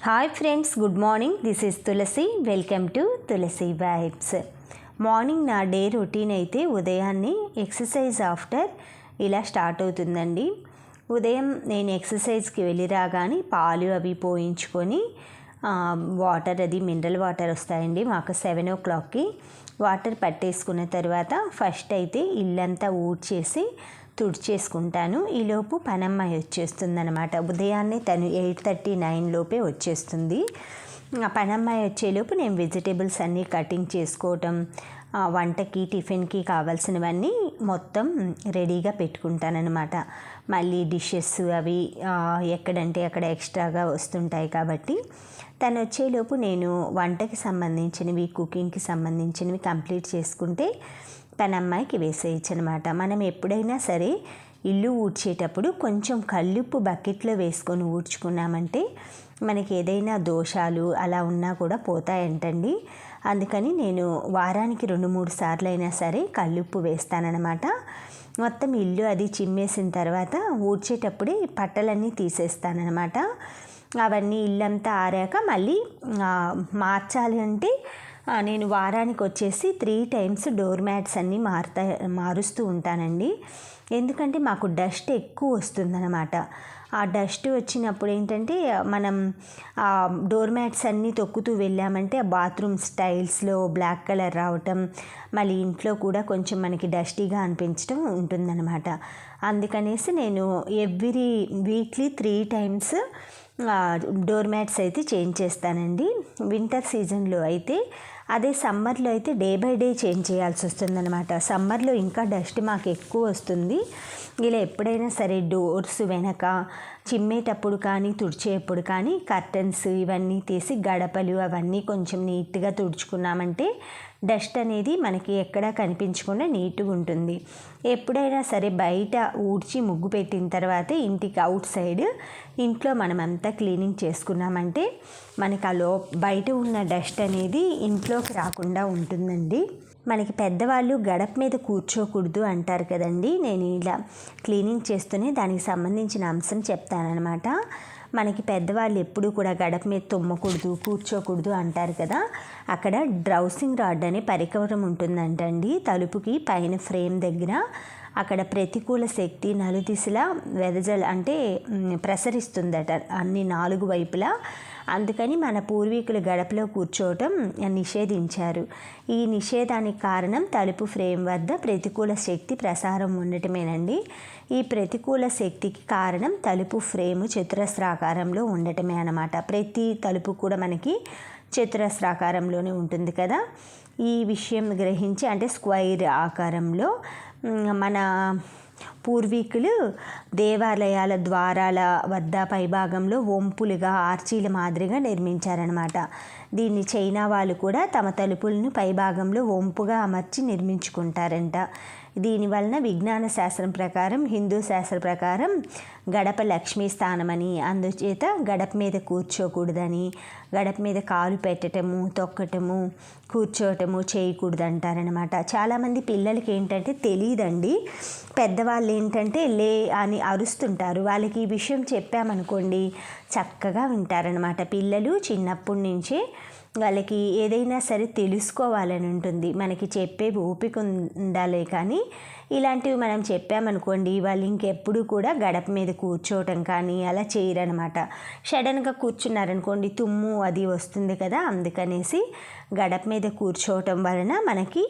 Hi friends, good morning. This is Tulasi. Welcome to Tulasi vibes. Morning నా day routine అయితే ఉదయాన్నే exercise after ఇలా start అవుతుందండి. ఉదయం నేను ఎక్సర్సైజ్కి వెళ్ళి రాగానే పాలు అవి పోయించుకొని వాటర్ అది మినరల్ వాటర్ వస్తాయండి మాకు 7 o'clockకి. వాటర్ పట్టేసుకున్న తర్వాత ఫస్ట్ అయితే ఇల్లంతా ఊడ్చేసి తుడిచేసుకుంటాను. ఈలోపు పనమ్మాయి వచ్చేస్తుంది అనమాట. ఉదయాన్నే తను 8:39 లోపే వచ్చేస్తుంది. ఆ పనమ్మాయి వచ్చేలోపు నేను వెజిటేబుల్స్ అన్నీ కటింగ్ చేసుకోవటం, వంటకి టిఫిన్కి కావాల్సినవన్నీ మొత్తం రెడీగా పెట్టుకుంటానన్నమాట. మళ్ళీ డిషెస్ అవి ఎక్కడంటే అక్కడ ఎక్స్ట్రాగా వస్తుంటాయి కాబట్టి తను వచ్చేలోపు నేను వంటకి సంబంధించినవి, కుకింగ్కి సంబంధించినవి కంప్లీట్ చేసుకుంటే పనమ్మాయికి వేసేయచ్చు అనమాట. మనం ఎప్పుడైనా సరే ఇల్లు ఊడ్చేటప్పుడు కొంచెం కల్లుప్పు బకెట్లో వేసుకొని ఊడ్చుకున్నామంటే మనకి ఏదైనా దోషాలు అలా ఉన్నా కూడా పోతాయంటండి. అందుకని నేను వారానికి 2-3 సార్లు అయినా సరే కల్లుప్పు వేస్తానన్నమాట. మొత్తం ఇల్లు అది చిమ్మేసిన తర్వాత ఊడ్చేటప్పుడే పట్టలన్నీ తీసేస్తానన్నమాట. అవన్నీ ఇల్లంతా ఆరాక మళ్ళీ మార్చాలి అంటే నేను వారానికి వచ్చేసి 3 times డోర్ మ్యాట్స్ అన్నీ మారుస్తూ ఉంటానండి. ఎందుకంటే మాకు డస్ట్ ఎక్కువ వస్తుందన్నమాట. ఆ డస్ట్ వచ్చినప్పుడు ఏంటంటే మనం డోర్ మ్యాట్స్ అన్నీ తొక్కుతూ వెళ్ళామంటే ఆ బాత్రూమ్ స్టైల్స్లో బ్లాక్ కలర్ రావటం, మళ్ళీ ఇంట్లో కూడా కొంచెం మనకి డస్టీగా అనిపించడం ఉంటుందన్నమాట. అందుకనేసి నేను every weekly 3 times door mats అయితే చేంజ్ చేస్తానండి. వింటర్ సీజన్లో అయితే, అదే సమ్మర్లో అయితే డే బై డే చేంజ్ చేయాల్సి వస్తుందన్నమాట. సమ్మర్లో ఇంకా డస్ట్ మాకు ఎక్కువ వస్తుంది. ఇలా ఎప్పుడైనా సరే డోర్స్ వెనక చిమ్మేటప్పుడు కానీ తుడిచేటప్పుడు కానీ కర్టన్స్ ఇవన్నీ తీసి గడపలు అవన్నీ కొంచెం నీట్గా తుడుచుకున్నామంటే డస్ట్ అనేది మనకి ఎక్కడా కనిపించకుండా నీట్గా ఉంటుంది. ఎప్పుడైనా సరే బయట ఊడ్చి ముగ్గు పెట్టిన తర్వాత ఇంటికి అవుట్ సైడ్ ఇంట్లో మనం అంతా క్లీనింగ్ చేసుకున్నామంటే మనకి బయట ఉన్న డస్ట్ అనేది ఇంట్లోకి రాకుండా ఉంటుందండి. మనకి పెద్దవాళ్ళు గడప మీద కూర్చోకూడదు అంటారు కదండి. నేను ఇలా క్లీనింగ్ చేస్తూనే దానికి సంబంధించిన అంశం చెప్తానన్నమాట. మనకి పెద్దవాళ్ళు ఎప్పుడూ కూడా గడప మీద తుమ్మకూడదు, కూర్చోకూడదు అంటారు కదా. అక్కడ డ్రౌసింగ్ రాడ్ అనే పరికరం ఉంటుందంటండి తలుపుకి పైన ఫ్రేమ్ దగ్గర. అక్కడ ప్రతికూల శక్తి నలుదిశలా అంటే ప్రసరిస్తుందట అన్ని 4 వైపులా. అందుకని మన పూర్వీకులు గడపలో కూర్చోవటం నిషేధించారు. ఈ నిషేధానికి కారణం తలుపు ఫ్రేమ్ వద్ద ప్రతికూల శక్తి ప్రసారం ఉండటమేనండి. ఈ ప్రతికూల శక్తికి కారణం తలుపు ఫ్రేము చతురస్రాకారంలో ఉండటమే అన్నమాట. ప్రతి తలుపు కూడా మనకి చతురస్రాకారంలోనే ఉంటుంది కదా. ఈ విషయం గ్రహించి అంటే స్క్వైర్ ఆకారంలో మన పూర్వీకులు దేవాలయాల ద్వారాల వద్ద పైభాగంలో వంపులుగా ఆర్చీల మాదిరిగా నిర్మించారనమాట. దీన్ని చైనా వాళ్ళు కూడా తమ తలుపులను పైభాగంలో వంపుగా అమర్చి నిర్మించుకుంటారంట. దీనివలన విజ్ఞాన శాస్త్రం ప్రకారం, హిందూ శాస్త్ర ప్రకారం గడప లక్ష్మీ స్థానమని, అందుచేత గడప మీద కూర్చోకూడదని, గడప మీద కాలు పెట్టటము, తొక్కటము, కూర్చోవటము చేయకూడదు అంటారనమాట. చాలామంది పిల్లలకి ఏంటంటే తెలియదండి. పెద్దవాళ్ళు ఏంటంటే లే అని అరుస్తుంటారు. వాళ్ళకి ఈ విషయం చెప్పామనుకోండి చక్కగా వింటారనమాట. పిల్లలు చిన్నప్పటి నుంచే వాళ్ళకి ఏదైనా సరే తెలుసుకోవాలని ఉంటుంది. మనకి చెప్పే ఓపిక ఉండాలి. కానీ ఇలాంటివి మనం చెప్పామనుకోండి వాళ్ళు ఇంకెప్పుడు కూడా గడప మీద కూర్చోవటం కానీ అలా చేయరనమాట. సడన్గా కూర్చున్నారనుకోండి తుమ్ము అది వస్తుంది కదా. అందుకనేసి గడప మీద కూర్చోవటం వలన మనకి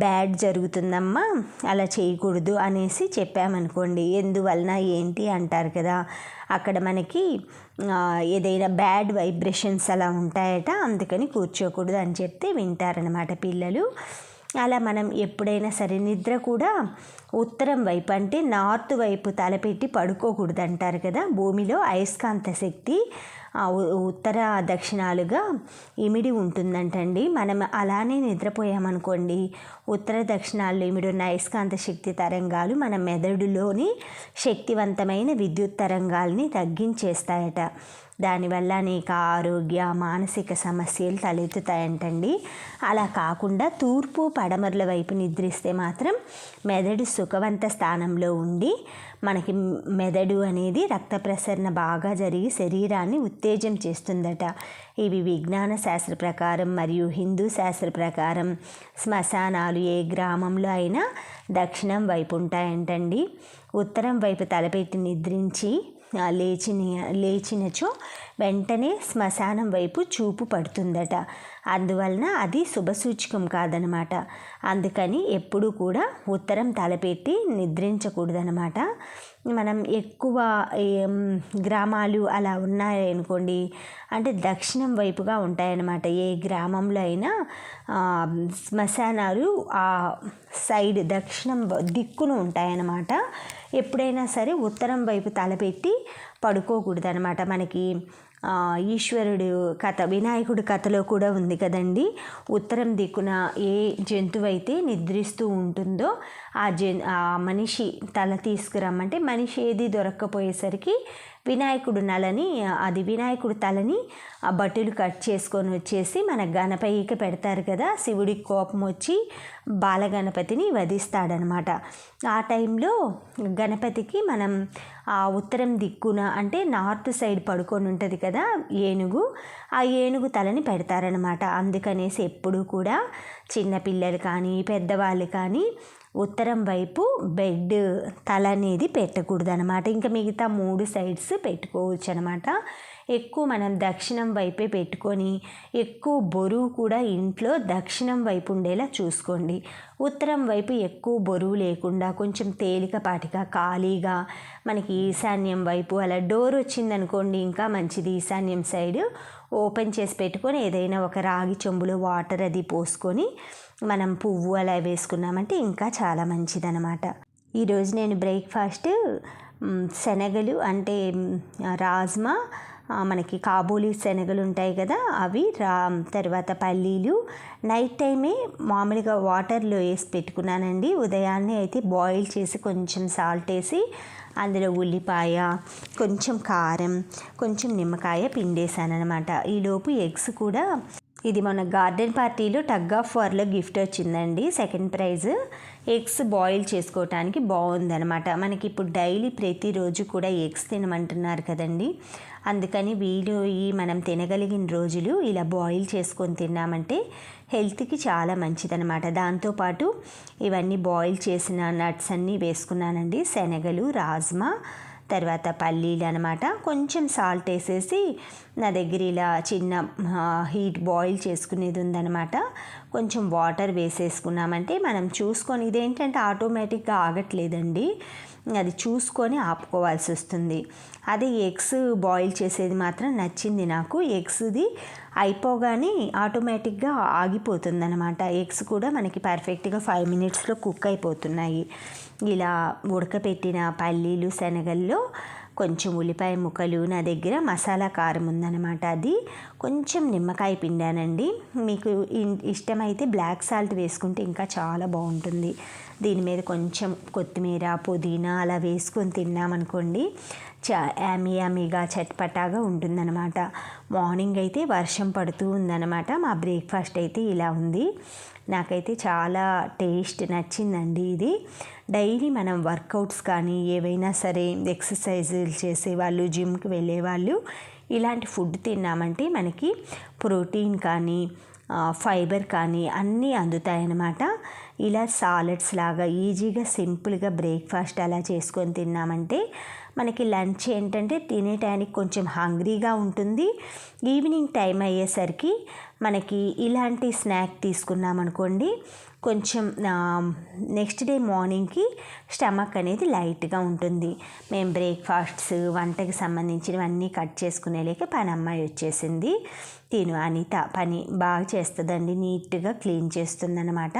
బ్యాడ్ జరుగుతుందమ్మా, అలా చేయకూడదు అనేసి చెప్పామనుకోండి. ఎందువలన ఏంటి అంటారు కదా. అక్కడ మనకి ఏదైనా బ్యాడ్ వైబ్రేషన్స్ అలా ఉంటాయట. అందుకని కూర్చోకూడదు అని చెప్తే వింటారనమాట పిల్లలు. అలా మనం ఎప్పుడైనా సరే నిద్ర కూడా ఉత్తరం వైపు అంటే నార్త్ వైపు తలపెట్టి పడుకోకూడదు అంటారు కదా. భూమిలో అయస్కాంత శక్తి ఉత్తర దక్షిణాలుగా ఇమిడి ఉంటుందంటండి. మనం అలానే నిద్రపోయామనుకోండి ఉత్తర దక్షిణాల్లో ఇమిడున్న అయస్కాంత శక్తి తరంగాలు మన మెదడులోని శక్తివంతమైన విద్యుత్ తరంగాల్ని తగ్గించేస్తాయట. దానివల్ల అనేక ఆరోగ్య మానసిక సమస్యలు తలెత్తుతాయంటండి. అలా కాకుండా తూర్పు పడమరల వైపు నిద్రిస్తే మాత్రం మెదడు సుఖవంత స్థానంలో ఉండి మనకి మెదడు అనేది రక్త ప్రసరణ బాగా జరిగి శరీరాన్ని ఉత్తేజం చేస్తుందట. ఇవి విజ్ఞాన శాస్త్ర ప్రకారం మరియు హిందూ శాస్త్ర ప్రకారం శ్మశానాలు ఏ గ్రామంలో అయినా దక్షిణం వైపు ఉంటాయంటండి. ఉత్తరం వైపు తలపెట్టి నిద్రించి లేచినచో వెంటనే శ్మశానం వైపు చూపు పడుతుందట. అందువలన అది శుభసూచకం కాదనమాట. అందుకని ఎప్పుడూ కూడా ఉత్తరం తలపెట్టి నిద్రించకూడదనమాట. మనం ఎక్కువ గ్రామాలు అలా ఉన్నాయనుకోండి, అంటే దక్షిణం వైపుగా ఉంటాయన్నమాట. ఏ గ్రామంలో అయినా శ్మశానాలు ఆ సైడ్ దక్షిణం దిక్కును ఉంటాయన్నమాట. ఎప్పుడైనా సరే ఉత్తరం వైపు తలపెట్టి పడుకోకూడదనమాట. మనకి ఈశ్వరుడు కథ, వినాయకుడి కథలో కూడా ఉంది కదండి. ఉత్తరం దిక్కున ఏ జంతువు అయితే నిద్రిస్తూ ఉంటుందో ఆ మనిషి తల తీసుకురమ్మంటే మనిషి ఏది దొరక్కపోయేసరికి వినాయకుడు తలని ఆ భటులు కట్ చేసుకొని వచ్చేసి మన గణపయ్యకి పెడతారు కదా. శివుడికి కోపం వచ్చి బాలగణపతిని వధిస్తాడనమాట. ఆ టైంలో గణపతికి మనం ఆ ఉత్తరం దిక్కున అంటే నార్త్ సైడ్ పడుకొని ఉంటుంది కదా ఏనుగు, ఆ ఏనుగు తలని పెడతారనమాట. అందుకనేసి ఎప్పుడూ కూడా చిన్నపిల్లలు కానీ పెద్దవాళ్ళు కానీ ఉత్తరం వైపు బెడ్ తల అనేది పెట్టకూడదు అనమాట. ఇంకా మిగతా 3 సైడ్స్ పెట్టుకోవచ్చు అనమాట. ఎక్కువ మనం దక్షిణం వైపే పెట్టుకొని ఎక్కువ బరువు కూడా ఇంట్లో దక్షిణం వైపు ఉండేలా చూసుకోండి. ఉత్తరం వైపు ఎక్కువ బరువు లేకుండా కొంచెం తేలికపాటిగా ఖాళీగా మనకి ఈశాన్యం వైపు అలా డోర్ వచ్చిందనుకోండి ఇంకా మంచిది. ఈశాన్యం సైడ్ ఓపెన్ చేసి పెట్టుకొని ఏదైనా ఒక రాగి చెంబులో వాటర్ అది పోసుకొని మనం పువ్వు అలా వేసుకున్నామంటే ఇంకా చాలా మంచిదన్నమాట. ఈరోజు నేను బ్రేక్ఫాస్ట్ శనగలు అంటే రాజ్మా, మనకి కాబూలీ శనగలు ఉంటాయి కదా అవి, తర్వాత పల్లీలు నైట్ టైమే మామూలుగా వాటర్లో వేసి పెట్టుకున్నానండి. ఉదయాన్నే అయితే బాయిల్ చేసి కొంచెం సాల్ట్ వేసి అందులో ఉల్లిపాయ, కొంచెం కారం, కొంచెం నిమ్మకాయ పిండేసాను అనమాట. ఈలోపు ఎగ్స్ కూడా, ఇది మన గార్డెన్ పార్టీలో టగ్ ఆఫ్ వార్లో గిఫ్ట్ వచ్చిందండి, సెకండ్ ప్రైజ్. ఎగ్స్ బాయిల్ చేసుకోవటానికి బాగుందనమాట. మనకి ఇప్పుడు డైలీ ప్రతిరోజు కూడా ఎగ్స్ తినమంటున్నారు కదండి. అందుకని మనం తినగలిగిన రోజులు ఇలా బాయిల్ చేసుకొని తిన్నామంటే హెల్త్కి చాలా మంచిదనమాట. దాంతోపాటు ఇవన్నీ బాయిల్ చేసిన నట్స్ అన్నీ వేసుకున్నానండి. శనగలు, రాజ్మా, తర్వాత పల్లీలు అనమాట. కొంచెం సాల్ట్ వేసేసి నా దగ్గర ఇలా చిన్న హీట్ బాయిల్ చేసుకునేది ఉందనమాట. కొంచెం వాటర్ వేసేసుకున్నామంటే మనం చూసుకొని, ఇదేంటంటే ఆటోమేటిక్గా ఆగట్లేదండి, అది చూసుకొని ఆపుకోవాల్సి వస్తుంది. అదే ఎగ్స్ బాయిల్ చేసేది మాత్రం నచ్చింది నాకు. ఎగ్స్ది అయిపోగానే ఆటోమేటిక్గా ఆగిపోతుంది అనమాట. ఎగ్స్ కూడా మనకి పర్ఫెక్ట్గా 5 మినిట్స్లో కుక్ అయిపోతున్నాయి. ఇలా ఉడకపెట్టిన పల్లీలు, శనగల్లో కొంచెం ఉల్లిపాయ ముక్కలు, నా దగ్గర మసాలా కారం ఉందన్నమాట, అది కొంచెం నిమ్మకాయ పిండానండి. మీకు ఇష్టమైతే బ్లాక్ సాల్ట్ వేసుకుంటే ఇంకా చాలా బాగుంటుంది. దీని మీద కొంచెం కొత్తిమీర, పుదీనా అలా వేసుకొని తిన్నామనుకోండి యామీగా చట్పటాగా ఉంటుందన్నమాట. మార్నింగ్ అయితే వర్షం పడుతూ ఉందన్నమాట. మా బ్రేక్ఫాస్ట్ అయితే ఇలా ఉంది. నాకైతే చాలా టేస్ట్ నచ్చిందండి ఇది. డైలీ మనం వర్కౌట్స్ కానీ ఏవైనా సరే ఎక్సర్సైజులు చేసేవాళ్ళు, జిమ్కి వెళ్ళేవాళ్ళు ఇలాంటి ఫుడ్ తిన్నామంటే మనకి ప్రోటీన్ కానీ ఫైబర్ కానీ అన్నీ అందుతాయన్నమాట. ఇలా సాలడ్స్ లాగా ఈజీగా సింపుల్గా బ్రేక్ఫాస్ట్ అలా చేసుకొని తిన్నామంటే మనకి లంచ్ ఏంటంటే తినే టైంకి కొంచెం హంగ్రీగా ఉంటుంది. ఈవినింగ్ టైం అయ్యేసరికి మనకి ఇలాంటి స్నాక్ తీసుకున్నామనుకోండి కొంచెం నెక్స్ట్ డే మార్నింగ్కి స్టమక్ అనేది లైట్గా ఉంటుంది. మేము బ్రేక్ఫాస్ట్స్, వంటకి సంబంధించినవన్నీ కట్ చేసుకునేలేక పని అమ్మాయి వచ్చేసింది. అనిత పని బాగా చేస్తుందండి, నీట్గా క్లీన్ చేస్తుందన్నమాట.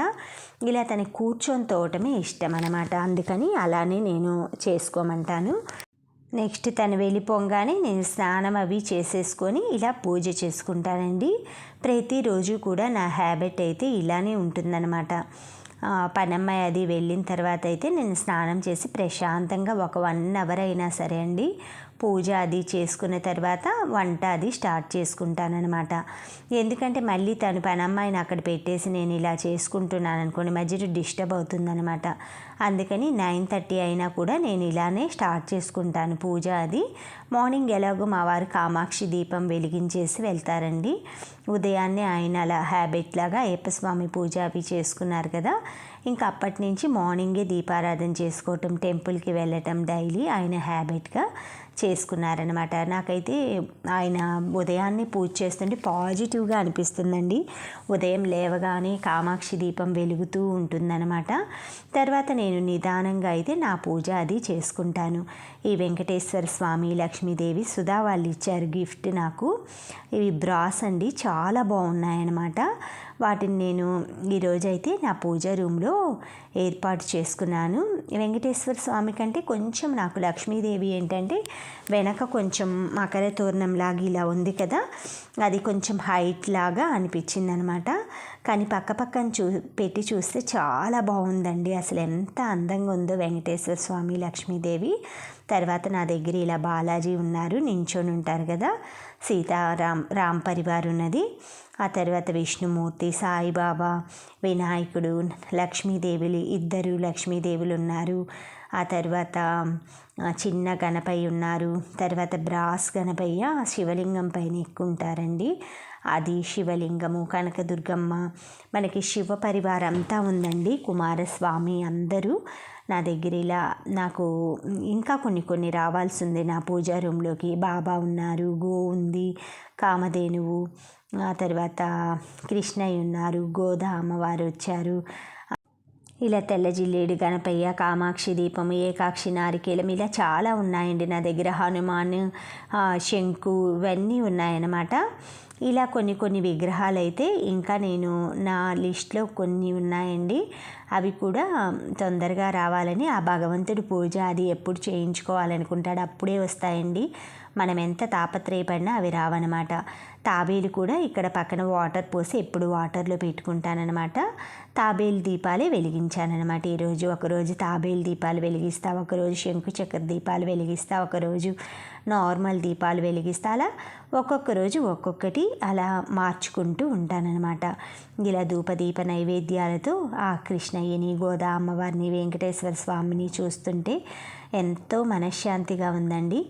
ఇలా తనకి కూర్చొని తోవటమే ఇష్టం అన్నమాట. అందుకని అలానే నేను చేసుకోమంటాను. నెక్స్ట్ తను వెళ్ళిపోగానే నేను స్నానం అవి చేసేసుకొని ఇలా పూజ చేసుకుంటానండి. ప్రతిరోజు కూడా నా హ్యాబిట్ అయితే ఇలానే ఉంటుందన్నమాట. పనమ్మాయి అది వెళ్ళిన తర్వాత అయితే నేను స్నానం చేసి ప్రశాంతంగా ఒక 1 అవర్ అయినా సరే అండి పూజ అది చేసుకున్న తర్వాత వంట అది స్టార్ట్ చేసుకుంటానన్నమాట. ఎందుకంటే మళ్ళీ తను పనమ్మాయిని అక్కడ పెట్టేసి నేను ఇలా చేసుకుంటున్నాను అనుకోండి, మధ్యలో డిస్టర్బ్ అవుతుందన్నమాట. అందుకని 9:30 అయినా కూడా నేను ఇలానే స్టార్ట్ చేసుకుంటాను పూజ అది. మార్నింగ్ ఎలాగో మా వారు కామాక్షి దీపం వెలిగించేసి వెళ్తారండి. ఉదయాన్నే ఆయన అలా హ్యాబిట్ లాగా అయ్యప్ప స్వామి పూజ అవి చేసుకున్నారు కదా, ఇంకా అప్పటి నుంచి మార్నింగే దీపారాధన చేసుకోవటం, టెంపుల్కి వెళ్ళటం డైలీ ఆయన హ్యాబిట్గా చేసుకున్నారనమాట. నాకైతే ఆయన ఉదయాన్నే పూజ చేస్తుంటే పాజిటివ్గా అనిపిస్తుందండి. ఉదయం లేవగానే కామాక్షి దీపం వెలుగుతూ ఉంటుందన్నమాట. తర్వాత నేను నిదానంగా అయితే నా పూజ అది చేసుకుంటాను. ఈ వెంకటేశ్వర స్వామి, లక్ష్మీదేవి, సుధా వాళ్ళు ఇచ్చారు గిఫ్ట్ నాకు. ఇవి బ్రాస్ అండి, చాలా బాగున్నాయన్నమాట. వాటిని నేను ఈరోజైతే నా పూజ రూమ్లో ఏర్పాటు చేసుకున్నాను. వెంకటేశ్వర స్వామి కంటే కొంచెం నాకు లక్ష్మీదేవి ఏంటంటే వెనక కొంచెం మకర తోరణంలాగా ఇలా ఉంది కదా, అది కొంచెం హైట్ లాగా అనిపించింది అనమాట. కానీ పక్కన పెట్టి చూస్తే చాలా బాగుందండి. అసలు ఎంత అందంగా ఉందో వెంకటేశ్వర స్వామి, లక్ష్మీదేవి. తర్వాత నా దగ్గర ఇలా బాలాజీ ఉన్నారు, నించొని ఉంటారు కదా, రామ్ పరివార్ ఉన్నది. ఆ తర్వాత విష్ణుమూర్తి, సాయిబాబా, వినాయకుడు, లక్ష్మీదేవులు, ఇద్దరు లక్ష్మీదేవులు ఉన్నారు. ఆ తర్వాత చిన్న గణపయ్య ఉన్నారు. తర్వాత బ్రాస్ గణపయ్య శివలింగం పైన ఎక్కుంటారండి. అది శివలింగము, కనకదుర్గమ్మ, మనకి శివ పరివారం అంతా ఉందండి, కుమారస్వామి అందరూ నా దగ్గర. ఇలా నాకు ఇంకా కొన్ని రావాల్సి ఉంది నా పూజా రూమ్లోకి. బాబా ఉన్నారు, గో ఉంది, కామధేనువు, ఆ తర్వాత కృష్ణయ్య ఉన్నారు, గోదా అమ్మవారు వచ్చారు. ఇలా తెల్ల జిల్లేడు గణపయ్య, కామాక్షి దీపము, ఏకాక్షి నారికేలం, ఇలా చాలా ఉన్నాయండి నా దగ్గర. హనుమాన్, శంకు, ఇవన్నీ ఉన్నాయన్నమాట. ఇలా కొన్ని విగ్రహాలు అయితే ఇంకా నేను నా లిస్ట్లో కొన్ని ఉన్నాయండి. అవి కూడా తొందరగా రావాలని, ఆ భగవంతుడి పూజ అది ఎప్పుడు చేయించుకోవాలనుకుంటాడు అప్పుడే వస్తాయండి. మనం ఎంత తాపత్రయపడినా అవి రావన్నమాట. తాబేలు కూడా ఇక్కడ పక్కన వాటర్ పోసి ఎప్పుడు వాటర్లో పెట్టుకుంటానన్నమాట. తాబేలు దీపాలే వెలిగించానన్నమాట ఈరోజు. ఒకరోజు తాబేలు దీపాలు వెలిగిస్తా, ఒకరోజు శంకు చక్ర దీపాలు వెలిగిస్తా, ఒకరోజు నార్మల్ దీపాలు వెలిగిస్తా. అలా ఒక్కొక్క రోజు ఒక్కొక్కటి అలా మార్చుకుంటూ ఉంటానన్నమాట. ఇలా ధూపదీప నైవేద్యాలతో ఆ కృష్ణయ్యని, గోదా అమ్మవారిని, వెంకటేశ్వర స్వామిని చూస్తుంటే ఎంతో మనశ్శాంతిగా ఉందండి.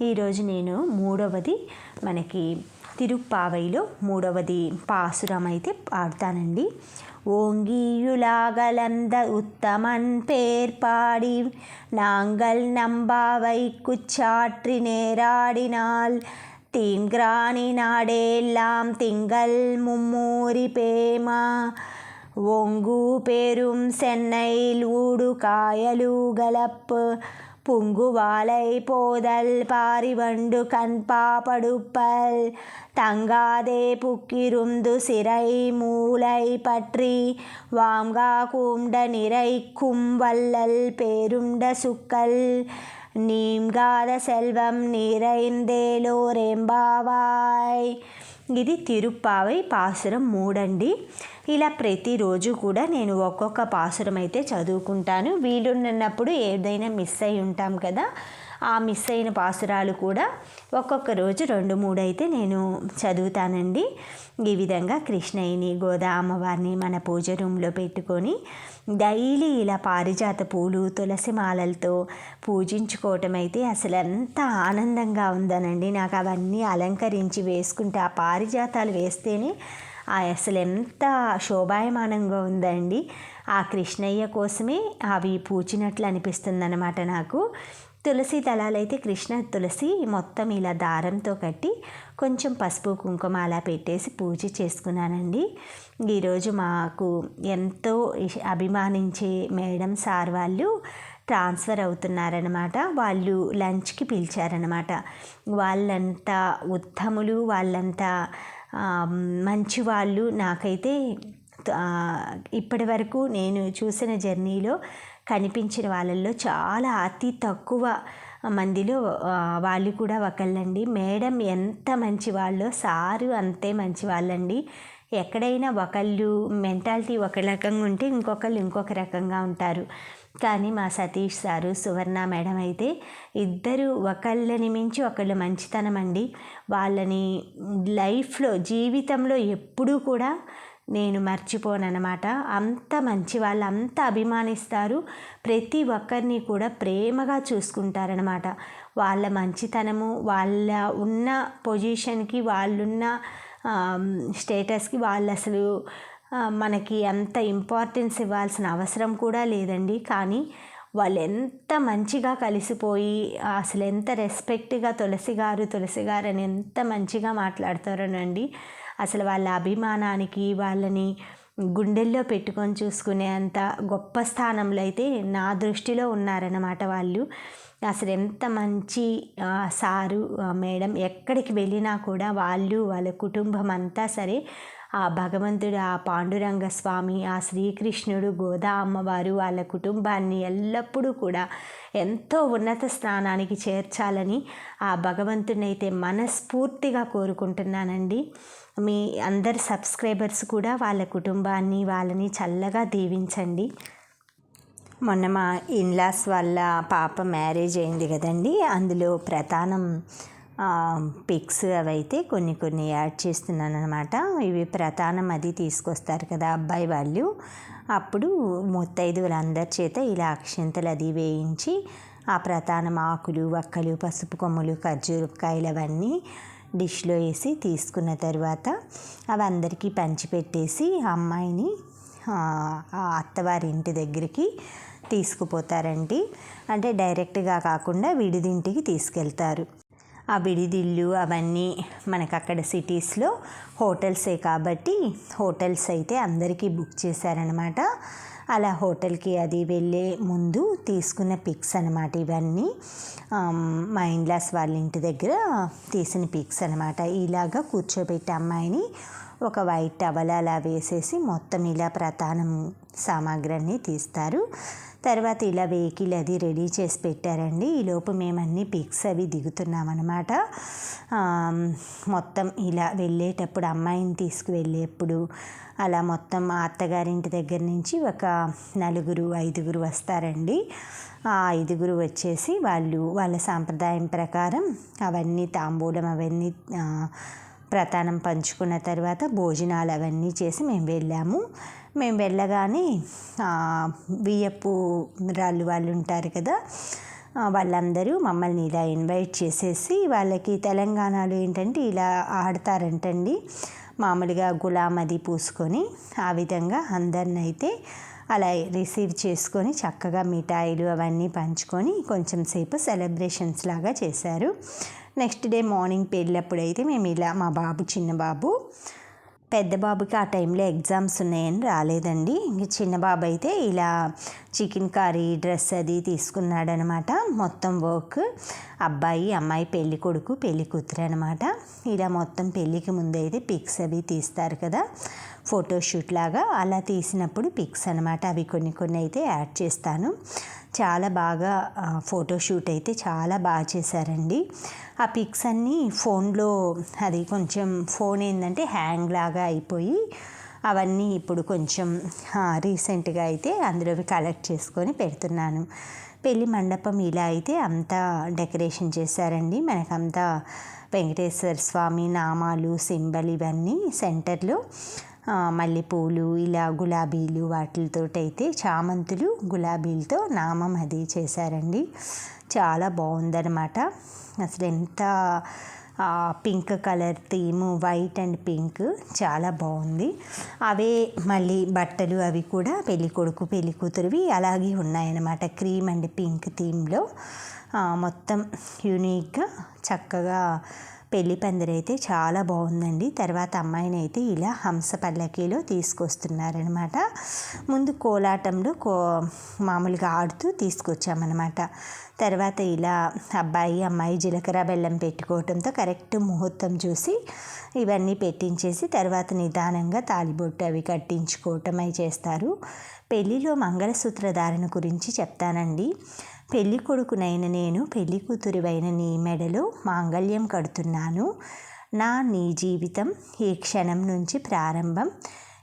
ఈరోజు నేను మూడవది మనకి తిరుప్పావైలో మూడవది పాసురం అయితే పాడుతానండి. ஓங்கியுலாகலந்த உத்தமன் பேர் பாடி நாங்கள் நம்பாவை குச்சாற்றி நேராடினால் தீங்கிராணி நாடெல்லாம் திங்கள் மும்மூரி பேமா ஒங்கு பெரும் சென்னையில் ஊடு காயலு கலப்பு புங்குவாலை போதல் பாரிவண்டு கண்பா படுப்பல் தங்காதே புக்கிருந்து சிறை மூளை பற்றி வாங்கா கூண்ட நிறைக்கும் வல்லல் பேருண்ட சுக்கல் நீங்காத செல்వం நிறைందేలోరెంబావాయ్. ఇది తిరుప్పావై పాసురం 3 అండి. ఇలా ప్రతిరోజు కూడా నేను ఒక్కొక్క పాసురం అయితే చదువుకుంటాను. వీలున్నప్పుడు ఏదైనా మిస్ అయి ఉంటాం కదా, ఆ మిస్ అయిన పాసురాలు కూడా ఒక్కొక్క రోజు 2-3 అయితే నేను చదువుతానండి. ఈ విధంగా కృష్ణయ్యని, గోదా అమ్మవారిని మన పూజ రూమ్లో పెట్టుకొని డైలీ ఇలా పారిజాత పూలు, తులసి మాలలతో పూజించుకోవటం అయితే అసలు ఎంత ఆనందంగా ఉందనండి. నాకు అవన్నీ అలంకరించి వేసుకుంటే, ఆ పారిజాతాలు వేస్తేనే అసలు ఎంత శోభాయమానంగా ఉందండి. ఆ కృష్ణయ్య కోసమే అవి పూచినట్లు అనిపిస్తుందన్నమాట నాకు. తులసి దళాలైతే కృష్ణ తులసి మొత్తం ఇలా దారంతో కట్టి కొంచెం పసుపు కుంకుమ అలా పెట్టేసి పూజ చేసుకున్నానండి. ఈరోజు మాకు ఎంతో అభిమానించే మేడం సార్ వాళ్ళు ట్రాన్స్ఫర్ అవుతున్నారనమాట. వాళ్ళు లంచ్కి పిలిచారనమాట. వాళ్ళంతా ఉత్తములు, వాళ్ళంతా మంచి వాళ్ళు. నాకైతే ఇప్పటి వరకు నేను చూసిన జర్నీలో కనిపించిన వాళ్ళల్లో చాలా అతి తక్కువ మందిలో వాళ్ళు కూడా ఒకళ్ళండి. మేడం ఎంత మంచి వాళ్ళో సారు అంతే మంచి వాళ్ళండి. ఎక్కడైనా ఒకళ్ళు మెంటాలిటీ ఒక రకంగా ఉంటే ఇంకొకళ్ళు ఇంకొక రకంగా ఉంటారు. కానీ మా సతీష్ సారు, సువర్ణ మేడం అయితే ఇద్దరు ఒకళ్ళని మించి ఒకళ్ళు మంచితనం అండి. వాళ్ళని లైఫ్లో జీవితంలో ఎప్పుడూ కూడా నేను మర్చిపోనన్నమాట. అంత మంచి వాళ్ళు, అంత అభిమానిస్తారు, ప్రతి ఒక్కరిని కూడా ప్రేమగా చూసుకుంటారనమాట. వాళ్ళ మంచితనము, వాళ్ళ ఉన్న పొజిషన్కి, వాళ్ళున్న స్టేటస్కి వాళ్ళు అసలు మనకి అంత ఇంపార్టెన్స్ ఇవ్వాల్సిన అవసరం కూడా లేదండి. కానీ వాళ్ళు ఎంత మంచిగా కలిసిపోయి అసలు ఎంత రెస్పెక్ట్గా తులసి గారు అని ఎంత మంచిగా మాట్లాడతారోనండి. అసలు వాళ్ళ అభిమానానికి, వాళ్ళని గుండెల్లో పెట్టుకొని చూసుకునే అంత గొప్ప స్థానంలో అయితే నా దృష్టిలో ఉన్నారన్నమాట వాళ్ళు. అసలు ఎంత మంచి సారు మేడం, ఎక్కడికి వెళ్ళినా కూడా వాళ్ళు, వాళ్ళ కుటుంబం అంతా సరే ఆ భగవంతుడు, ఆ పాండురంగ స్వామి, ఆ శ్రీకృష్ణుడు, గోదా అమ్మవారు వాళ్ళ కుటుంబాన్ని ఎల్లప్పుడూ కూడా ఎంతో ఉన్నత స్థానానికి చేర్చాలని ఆ భగవంతుని అయితే మనస్ఫూర్తిగా కోరుకుంటున్నానండి. మీ అందరి సబ్స్క్రైబర్స్ కూడా వాళ్ళ కుటుంబాన్ని, వాళ్ళని చల్లగా దీవించండి. మొన్న మా ఇన్లాస్ వాళ్ళ పాప మ్యారేజ్ అయింది కదండి, అందులో ప్రధానం పిక్స్ అవైతే కొన్ని యాడ్ చేస్తున్నాను అనమాట. ఇవి ప్రధానం అది తీసుకొస్తారు కదా అబ్బాయి వాళ్ళు, అప్పుడు ముత్తైదువులందరి చేత ఇలా అక్షింతలు అది వేయించి ఆ ప్రధానం ఆకులు, వక్కలు, పసుపు కొమ్ములు, ఖర్జూరకాయలు అవన్నీ డిష్లో వేసి తీసుకున్న తర్వాత అవి అందరికీ పంచిపెట్టేసి అమ్మాయిని అత్తవారి ఇంటి దగ్గరికి తీసుకుపోతారండి. అంటే డైరెక్ట్గా కాకుండా విడిదింటికి తీసుకెళ్తారు. ఆ విడిదిల్లు అవన్నీ మనకు అక్కడ సిటీస్లో హోటల్సే కాబట్టి హోటల్స్ అయితే అందరికీ బుక్ చేశారనమాట. అలా హోటల్కి అది వెళ్ళే ముందు తీసుకున్న పిక్స్ అనమాట ఇవన్నీ. మా ఇన్లాస్ వాళ్ళ ఇంటి దగ్గర తీసిన పిక్స్ అనమాట. ఇలాగా కూర్చోబెట్టి అమ్మాయిని ఒక వైట్ టవల్ అలా వేసేసి మొత్తం ఇలా ప్రధానం సామాగ్రిని తీస్తారు. తర్వాత ఇలా వెహికల్ అది రెడీ చేసి పెట్టారండి. ఈలోపు మేము అన్ని పిక్స్ అవి దిగుతున్నామన్నమాట. మొత్తం ఇలా వెళ్ళేటప్పుడు, అమ్మాయిని తీసుకువెళ్ళేప్పుడు అలా మొత్తం మా అత్తగారింటి దగ్గర నుంచి ఒక 4-5 వస్తారండి. ఆ 5 వచ్చేసి వాళ్ళు వాళ్ళ సాంప్రదాయం ప్రకారం అవన్నీ తాంబూలం అవన్నీ ప్రధానం పంచుకున్న తర్వాత భోజనాలు అవన్నీ చేసి మేము వెళ్ళాము. మేము వెళ్ళగానే బియ్యపు రాళ్ళు వాళ్ళు ఉంటారు కదా, వాళ్ళందరూ మమ్మల్ని ఇలా ఇన్వైట్ చేసేసి, వాళ్ళకి తెలంగాణలో ఏంటంటే ఇలా ఆడతారంటండి, మామూలుగా గులాం అది పూసుకొని ఆ విధంగా అందరిని అయితే అలా రిసీవ్ చేసుకొని చక్కగా మిఠాయిలు అవన్నీ పంచుకొని కొంచెం సేపు సెలబ్రేషన్స్ లాగా చేశారు. నెక్స్ట్ డే మార్నింగ్ పెళ్ళప్పుడైతే మేము ఇలా మా బాబు, చిన్న బాబు, పెద్ద బాబుకి ఆ టైంలో ఎగ్జామ్స్ ఉన్నాయని రాలేదండి. ఇంక చిన్న బాబు అయితే ఇలా చికెన్ కర్రీ డ్రెస్ అది తీసుకున్నాడనమాట. మొత్తం వర్క్ అబ్బాయి, అమ్మాయి, పెళ్ళి కొడుకు, పెళ్ళి కూతురు అనమాట. ఇలా మొత్తం పెళ్ళికి ముందైతే పిక్స్ అవి తీస్తారు కదా, ఫోటోషూట్ లాగా, అలా తీసినప్పుడు పిక్స్ అనమాట. అవి కొన్ని అయితే యాడ్ చేస్తాను. చాలా బాగా ఫోటోషూట్ అయితే చాలా బాగా చేశారండి. ఆ పిక్స్ అన్నీ ఫోన్లో, అది కొంచెం ఫోన్ ఏంటంటే హ్యాంగ్ లాగా అయిపోయి అవన్నీ ఇప్పుడు కొంచెం రీసెంట్గా అయితే అందులోవి కలెక్ట్ చేసుకొని పెడుతున్నాను. పెళ్లి మండపం ఇలా అయితే అంతా డెకరేషన్ చేశారండి. మనకంతా వెంకటేశ్వర స్వామి నామాలు, సింబల్ ఇవన్నీ సెంటర్లో మల్లెపూలు, ఇలా గులాబీలు వాటితోటైతే చామంతులు, గులాబీలతో నామం అది చేశారండి. చాలా బాగుందన్నమాట. అసలు ఎంత pink colour theme, white and pink చాలా బాగుంది. అవే మళ్ళీ బట్టలు అవి కూడా పెళ్ళి కొడుకు పెళ్ళి కూతురువి అలాగే ఉన్నాయన్నమాట. క్రీమ్ అండ్ పింక్ థీమ్లో మొత్తం యూనిక్గా చక్కగా పెళ్లి పందిరైతే చాలా బాగుందండి. తర్వాత అమ్మాయిని అయితే ఇలా హంస పల్లకీలో తీసుకొస్తున్నారనమాట. ముందు కోలాటంలో మామూలుగా ఆడుతూ తీసుకొచ్చామన్నమాట. తర్వాత ఇలా అబ్బాయి అమ్మాయి జీలకర్ర బెల్లం పెట్టుకోవడంతో కరెక్ట్ ముహూర్తం చూసి ఇవన్నీ పెట్టించేసి తర్వాత నిదానంగా తాళిబొట్టు అవి కట్టించుకోవటం అవి చేస్తారు. పెళ్ళిలో మంగళసూత్ర ధారణ గురించి చెప్తానండి. పెళ్ళి కొడుకునైన నేను, పెళ్ళి కూతురివైన నీ మెడలో మాంగళ్యం కడుతున్నాను. నీ జీవితం ఈ క్షణం నుంచి ప్రారంభం.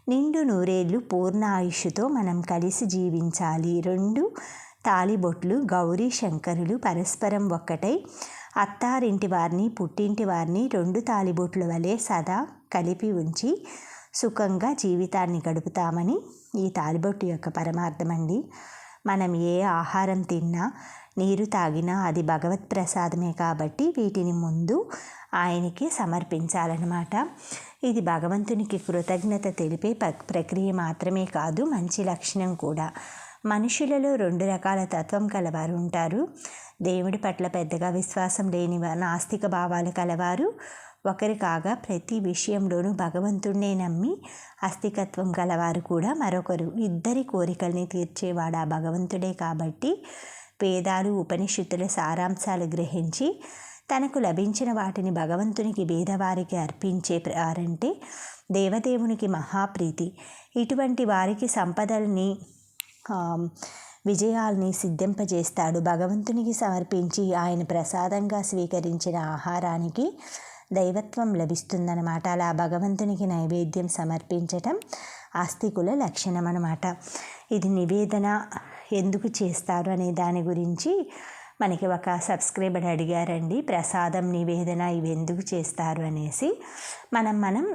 నిండు నూరేళ్ళు పూర్ణ ఆయుష్తో మనం కలిసి జీవించాలి. 2 తాళిబొట్లు గౌరీ శంకరులు పరస్పరం ఒక్కటై అత్తారింటి వారిని పుట్టింటి వారిని 2 తాళిబొట్ల వలె సదా కలిపి ఉంచి సుఖంగా జీవితాన్ని గడుపుతామని ఈ తాళిబొట్టు యొక్క పరమార్థం అండి. మనం ఏ ఆహారం తిన్నా నీరు తాగినా అది భగవత్ ప్రసాదమే కాబట్టి వీటిని ముందు ఆయనకి సమర్పించాలన్నమాట. ఇది భగవంతునికి కృతజ్ఞత తెలిపే ప్రక్రియ మాత్రమే కాదు, మంచి లక్షణం కూడా. మనుషులలో 2 రకాల తత్వం కలవారు ఉంటారు. దేవుడి పట్ల పెద్దగా విశ్వాసం లేని నాస్తిక భావాలు కలవారు ఒకరు కాగా, ప్రతి విషయంలోనూ భగవంతుడినే నమ్మి ఆస్తికత్వం గలవారు కూడా మరొకరు. ఇద్దరి కోరికల్ని తీర్చేవాడు ఆ భగవంతుడే కాబట్టి వేదాలు ఉపనిషత్తుల సారాంశాలు గ్రహించి తనకు లభించిన వాటిని భగవంతునికి పేదవారికి అర్పించేవారంటే దేవదేవునికి మహాప్రీతి. ఇటువంటి వారికి సంపదల్ని విజయాల్ని సిద్ధింపజేస్తాడు. భగవంతునికి సమర్పించి ఆయన ప్రసాదంగా స్వీకరించిన ఆహారానికి దైవత్వం లభిస్తుందన్నమాట. అలా భగవంతునికి నైవేద్యం సమర్పించటం ఆస్తికుల లక్షణం అన్నమాట. ఇది నివేదన ఎందుకు చేస్తారు అనే దాని గురించి మనకి ఒక సబ్స్క్రైబర్ అడిగారండి. ప్రసాదం నివేదన ఇవి ఎందుకు చేస్తారు అనేసి. మనం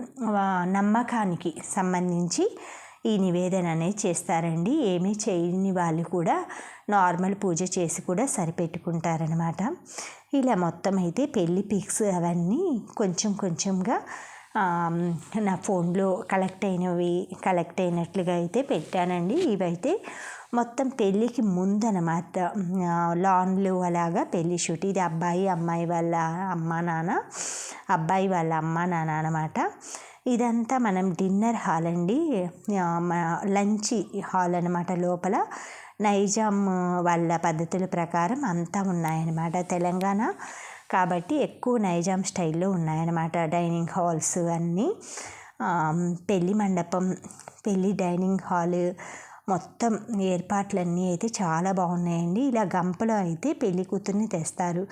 నమ్మకానికి సంబంధించి ఈ నివేదన అనేది చేస్తారండి. ఏమీ చేయని వాళ్ళు కూడా నార్మల్ పూజ చేసి కూడా సరిపెట్టుకుంటారనమాట. ఇలా మొత్తం అయితే పెళ్ళి పిక్స్ అవన్నీ కొంచెంగా నా ఫోన్లో కలెక్ట్ అయినట్లుగా అయితే పెట్టానండి. ఇవైతే మొత్తం పెళ్ళికి ముందనమాట, లాన్లో అలాగా పెళ్ళి షూట్. ఇది అబ్బాయి అమ్మాయి వాళ్ళ అమ్మా నాన్న, అబ్బాయి వాళ్ళ అమ్మా నాన్న అనమాట. ఇదంతా మనం డిన్నర్ హాల్ అండి, లంచ్ హాల్ అనమాట. లోపల నైజాం వాళ్ళ పద్ధతుల ప్రకారం అంతా ఉన్నాయన్నమాట. తెలంగాణ కాబట్టి ఎక్కువ నైజాం స్టైల్లో ఉన్నాయన్నమాట డైనింగ్ హాల్స్ అన్నీ. పెళ్ళి మండపం, పెళ్ళి డైనింగ్ హాల్ మొత్తం ఏర్పాట్లన్నీ అయితే చాలా బాగున్నాయండి. ఇలా గంపలో అయితే పెళ్లి కూతుర్ని తెస్తారు.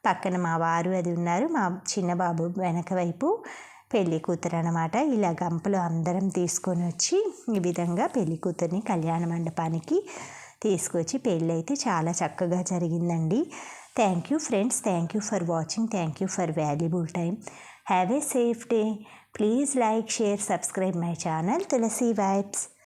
పక్కన మా వారు అది ఉన్నారు, మా చిన్న బాబు వెనక వైపు పెళ్లి కూతురు అనమాట. ఇలా గంపలో అందరం తీసుకొని వచ్చి ఈ విధంగా పెళ్లి కూతుర్ని కళ్యాణ మండపానికి తీసుకొచ్చి పెళ్ళి అయితే చాలా చక్కగా జరిగిందండి. Thank you friends, thank you for watching, thank you for valuable time. Have a safe day. Please like, share, subscribe my channel Tulasi vibes.